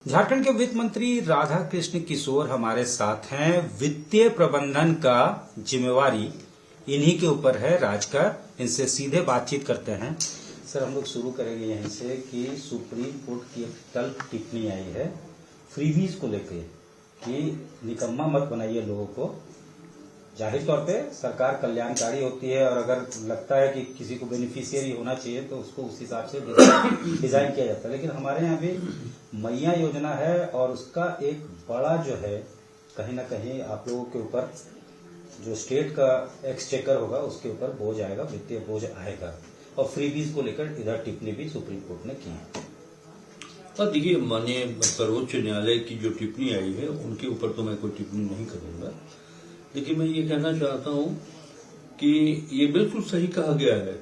झारखंड के वित्त मंत्री राधा कृष्ण किशोर हमारे साथ हैं। वित्तीय प्रबंधन का जिम्मेवारी इन्हीं के ऊपर है, राज्य का। इनसे सीधे बातचीत करते हैं। सर, हम लोग शुरू करेंगे यहीं से कि सुप्रीम कोर्ट की कल टिप्पणी आई है फ्रीबीज को लेकर कि निकम्मा मत बनाइए लोगों को। जाहिर तौर पे सरकार कल्याणकारी होती है और अगर लगता है कि किसी को बेनिफिशियरी होना चाहिए तो उसको उस हिसाब से डिजाइन किया जाता है। लेकिन हमारे यहाँ भी मैया योजना है और उसका एक बड़ा जो है कहीं ना कहीं आप लोगों के ऊपर जो स्टेट का एक्सचेकर होगा उसके ऊपर बोझ आएगा, वित्तीय बोझ आएगा। और फ्रीबीज को लेकर इधर टिप्पणी भी सुप्रीम कोर्ट ने की है। और देखिए, माननीय सर्वोच्च न्यायालय की जो टिप्पणी आई है उनके ऊपर तो मैं कोई टिप्पणी नहीं करूंगा, लेकिन मैं ये कहना चाहता हूं कि ये बिल्कुल सही कहा गया है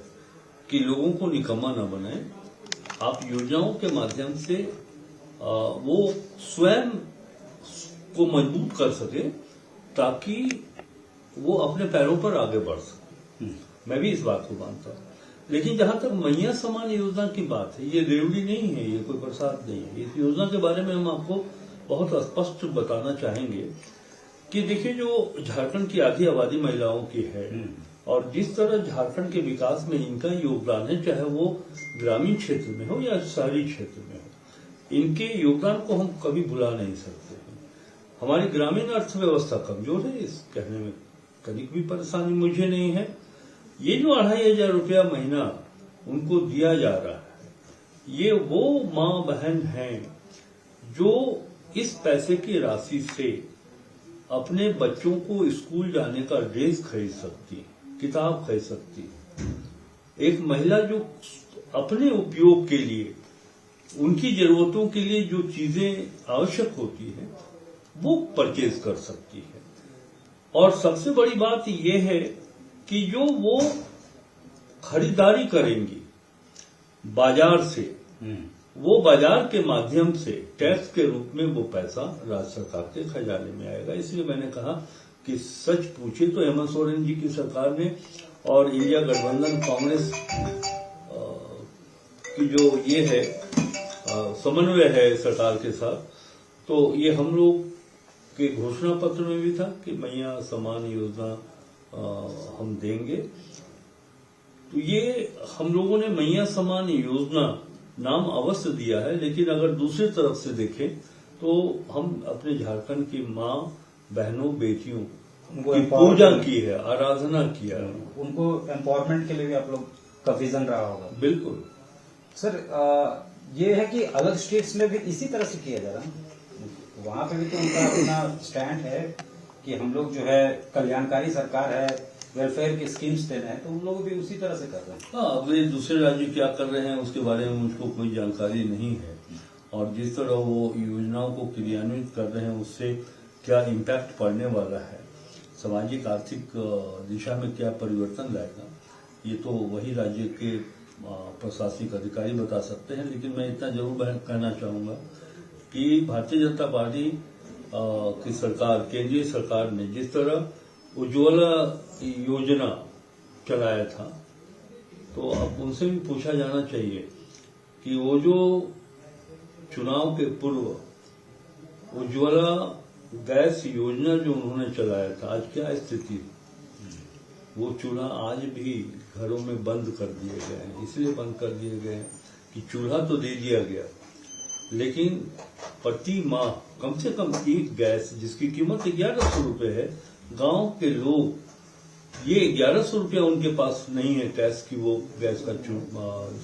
कि लोगों को निकम्मा न बनाएं। आप योजनाओं के माध्यम से वो स्वयं को मजबूत कर सके ताकि वो अपने पैरों पर आगे बढ़ सके। मैं भी इस बात को मानता हूं। लेकिन जहां तक मैया समान योजना की बात है, ये रेवड़ी नहीं है, ये कोई प्रसाद नहीं है। इस योजना के बारे में हम आपको बहुत स्पष्ट बताना चाहेंगे कि देखिए, जो झारखंड की आधी आबादी महिलाओं की है और जिस तरह झारखंड के विकास में इनका योगदान है, चाहे वो ग्रामीण क्षेत्र में हो या शहरी क्षेत्र में हो, इनके योगदान को हम कभी भुला नहीं सकते हैं। हमारी ग्रामीण अर्थव्यवस्था कमजोर है, इस कहने में कभी भी परेशानी मुझे नहीं है। ये जो 2500 रुपया महीना उनको दिया जा रहा है, ये वो माँ बहन हैं जो इस पैसे की राशि से अपने बच्चों को स्कूल जाने का ड्रेस खरीद सकती है, किताब खरीद सकती है। एक महिला जो अपने उपयोग के लिए, उनकी जरूरतों के लिए जो चीजें आवश्यक होती हैं वो परचेज कर सकती है। और सबसे बड़ी बात यह है कि जो वो खरीदारी करेंगी बाजार से, वो बाजार के माध्यम से टैक्स के रूप में वो पैसा राज्य सरकार के खजाने में आएगा। इसलिए मैंने कहा कि सच पूछे तो हेमंत सोरेन जी की सरकार ने और इंडिया गठबंधन कांग्रेस की जो ये है समन्वय है सरकार के साथ, तो ये हम लोग के घोषणा पत्र में भी था कि मैया समान योजना हम देंगे। तो ये हम लोगों ने मैया समान योजना नाम अवश्य दिया है, लेकिन अगर दूसरी तरफ से देखें तो हम अपने झारखंड की माँ बहनों बेटियों की पूजा की है, आराधना किया है। उनको एम्पावरमेंट के लिए भी आप लोग का विजन रहा होगा। बिल्कुल सर, ये है कि अलग स्टेट्स में भी इसी तरह से किया जा रहा है। वहां पे भी तो उनका अपना स्टैंड है कि हम लोग जो है कल्याणकारी सरकार है, वेलफेयर की स्कीम्स देना है, तो उन लोग भी उसी तरह से कर रहे हैं। हाँ, अब ये दूसरे राज्य क्या कर रहे हैं उसके बारे में मुझको कोई जानकारी नहीं है, और जिस तरह वो योजनाओं को क्रियान्वित कर रहे हैं उससे क्या इम्पैक्ट पड़ने वाला है, सामाजिक आर्थिक दिशा में क्या परिवर्तन लाएगा, ये तो वही राज्य के प्रशासनिक अधिकारी बता सकते हैं। लेकिन मैं इतना जरूर कहना चाहूंगा कि भारतीय जनता पार्टी की सरकार, केंद्रीय सरकार ने जिस तरह उज्ज्वला योजना चलाया था, तो अब उनसे भी पूछा जाना चाहिए कि वो जो चुनाव के पूर्व उज्ज्वला गैस योजना जो उन्होंने चलाया था, आज क्या स्थिति है? वो चूल्हा आज भी घरों में बंद कर दिए गए हैं। इसलिए बंद कर दिए गए हैं कि चूल्हा तो दे दिया गया, लेकिन प्रति माह कम से कम एक गैस जिसकी कीमत 1100 रुपये है, गांव के लोग ये 1100 रुपया उनके पास नहीं है टैक्स की वो गैस का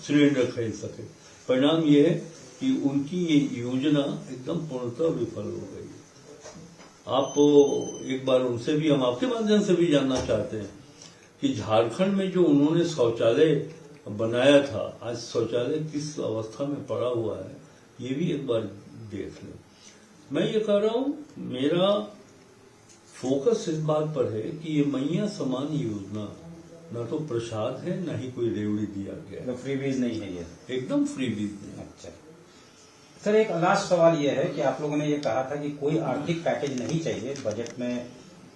सिलेंडर खरीद सके। परिणाम ये है कि उनकी ये योजना एकदम पूर्णतः विफल हो गई। आप एक बार उनसे भी, हम आपके माध्यम से भी जानना चाहते हैं कि झारखंड में जो उन्होंने शौचालय बनाया था, आज शौचालय किस अवस्था में पड़ा हुआ है, ये भी एक बार देख लें। मैं ये कह रहा हूं, मेरा फोकस इस बात पर है कि ये मैया समान योजना न तो प्रसाद है, न ही कोई रेवड़ी दिया गया है। फ्रीबीज नहीं है ये, एकदम फ्रीबीज नहीं। अच्छा सर, एक लास्ट सवाल ये है कि आप लोगों ने ये कहा था कि कोई आर्थिक पैकेज नहीं चाहिए। बजट में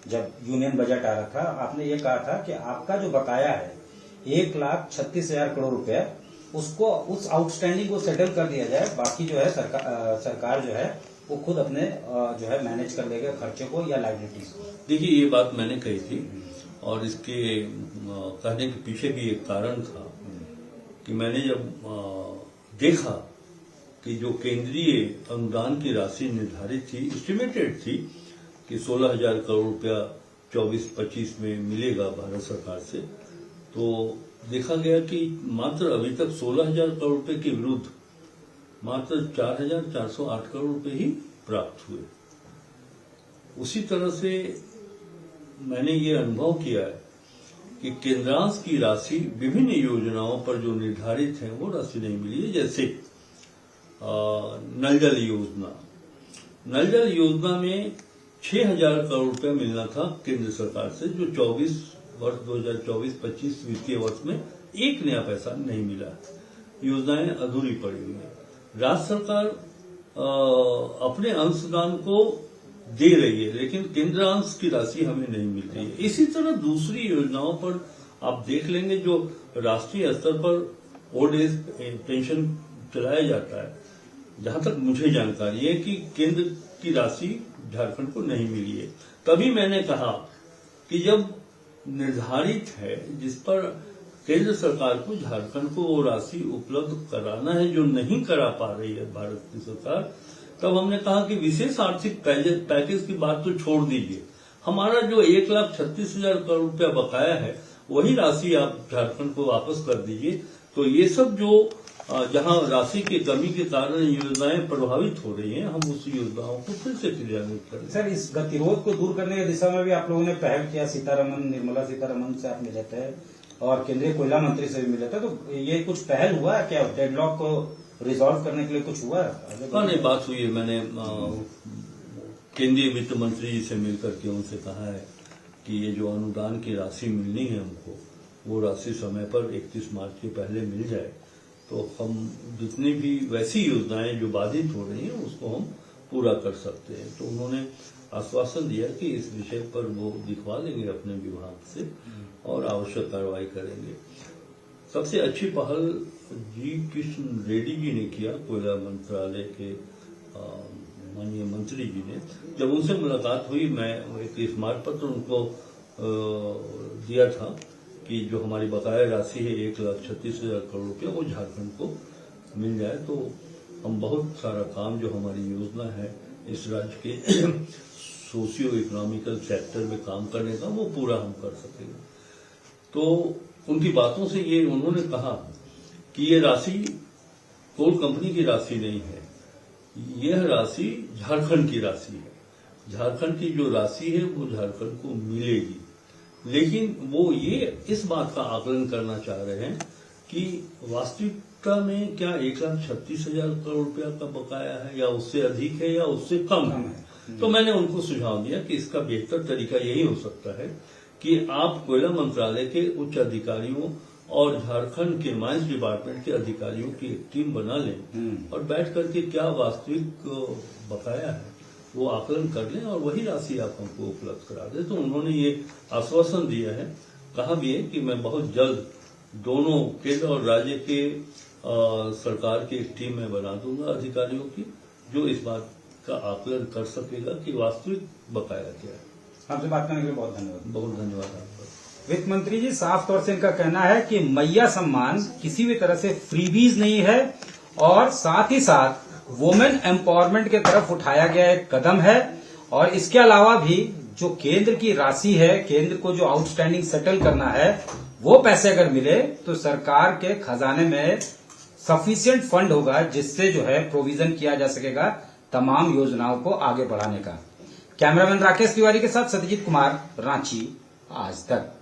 जब यूनियन बजट आ रहा था, आपने ये कहा था कि आपका जो बकाया है 1,36,000 करोड़ रुपया, उसको उस आउटस्टैंडिंग को सेटल कर दिया जाए, बाकी जो है सरकार जो है वो खुद अपने जो है मैनेज कर लेगा खर्चे को या लाइबिलिटीज को। देखिए, ये बात मैंने कही थी और इसके कहने के पीछे भी एक कारण था कि मैंने जब देखा कि जो केंद्रीय अनुदान की राशि निर्धारित थी, एस्टिमेटेड थी कि 16,000 करोड़ रुपया 24-25 में मिलेगा भारत सरकार से, तो देखा गया कि मात्र अभी तक 16,000 करोड़ रुपए के विरुद्ध मात्र 4,408 करोड़ रुपए ही प्राप्त हुए। उसी तरह से मैंने ये अनुभव किया है कि केंद्रांश की राशि विभिन्न योजनाओं पर जो निर्धारित है वो राशि नहीं मिली है। जैसे नल जल योजना में 6,000 करोड़ रुपया मिलना था केंद्र सरकार से, जो 2024-25 वित्तीय वर्ष में एक नया पैसा नहीं मिला। योजनाएं अधूरी पड़ी हुई हैं। राज्य सरकार अपने अंशदान को दे रही है, लेकिन केंद्र अंश की राशि हमें नहीं मिल रही है। इसी तरह दूसरी योजनाओं पर आप देख लेंगे, जो राष्ट्रीय स्तर पर ओल्ड एज पेंशन चलाया जाता है, जहां तक मुझे जानकारी है कि केंद्र की राशि झारखंड को नहीं मिली है। तभी मैंने कहा कि जब निर्धारित है जिस पर केंद्र सरकार को झारखंड को वो राशि उपलब्ध कराना है, जो नहीं करा पा रही है भारत की सरकार, तब हमने कहा कि विशेष आर्थिक पैकेज की बात तो छोड़ दीजिए, हमारा जो 1,36,000 करोड़ रुपया बकाया है वही राशि आप झारखंड को वापस कर दीजिए। तो ये सब जो जहां राशि की कमी के कारण योजनाएं प्रभावित हो रही हैं, हम उस योजनाओं को फिर से क्रियान्वित करें। सर, इस गतिरोध को दूर करने की दिशा में भी आप लोगों ने पहल किया। निर्मला सीतारमन से आप मिले थे और केंद्रीय कोयला मंत्री से भी मिले थे, तो ये कुछ पहल हुआ है क्या? डेडलॉक को रिजॉल्व करने के लिए कुछ हुआ है? हाँ, नहीं, बात हुई है। मैंने केंद्रीय वित्त मंत्री जी से मिलकर के उनसे कहा है कि ये जो अनुदान की राशि मिलनी है हमको, वो राशि समय पर 31 मार्च के पहले मिल जाए, तो हम जितनी भी वैसी योजनाएं जो बाधित हो रही हैं उसको हम पूरा कर सकते हैं। तो उन्होंने आश्वासन दिया कि इस विषय पर वो दिखवा देंगे अपने विभाग से और आवश्यक कार्रवाई करेंगे। सबसे अच्छी पहल जी किशन रेड्डी जी ने किया, कोयला मंत्रालय के माननीय मंत्री जी ने। जब उनसे मुलाकात हुई, मैं एक स्मारक पत्र उनको दिया था कि जो हमारी बकाया राशि है 1,36,000 करोड़ रुपया, वो झारखंड को मिल जाए तो हम बहुत सारा काम जो हमारी योजना है इस राज्य के सोशियो इकोनॉमिकल सेक्टर में काम करने का, वो पूरा हम कर सकेंगे। तो उनकी बातों से ये उन्होंने कहा कि ये राशि कोल कंपनी की राशि नहीं है, यह राशि झारखंड की राशि है। झारखंड की जो राशि है वो झारखंड को मिलेगी, लेकिन वो ये इस बात का आकलन करना चाह रहे हैं कि वास्तविकता में क्या 1,36,000 करोड़ रुपया का बकाया है या उससे अधिक है या उससे कम है। तो मैंने उनको सुझाव दिया कि इसका बेहतर तरीका यही हो सकता है कि आप कोयला मंत्रालय के उच्च अधिकारियों और झारखंड के माइंस डिपार्टमेंट के अधिकारियों की एक टीम बना लें और बैठ करके क्या वास्तविक बकाया है वो आकलन कर लें और वही राशि आप हमको उपलब्ध करा दें। तो उन्होंने ये आश्वासन दिया है, कहा भी है कि मैं बहुत जल्द दोनों केंद्र और राज्य के सरकार की एक टीम में बना दूंगा अधिकारियों की, जो इस बात का आकलन कर सकेगा कि वास्तविक बकाया क्या है। आपसे बात करने के लिए बहुत धन्यवाद। बहुत धन्यवाद आपका। वित्त मंत्री जी, साफ तौर से इनका कहना है कि मैया सम्मान किसी भी तरह से फ्रीबीज नहीं है और साथ ही साथ वुमेन एम्पावरमेंट की तरफ उठाया गया एक कदम है। और इसके अलावा भी जो केंद्र की राशि है, केंद्र को जो आउटस्टैंडिंग सेटल करना है, वो पैसे अगर मिले तो सरकार के खजाने में सफिशिएंट फंड होगा, जिससे जो है प्रोविजन किया जा सकेगा तमाम योजनाओं को आगे बढ़ाने का। कैमरामैन राकेश तिवारी के साथ सत्यजीत कुमार, रांची, आज तक।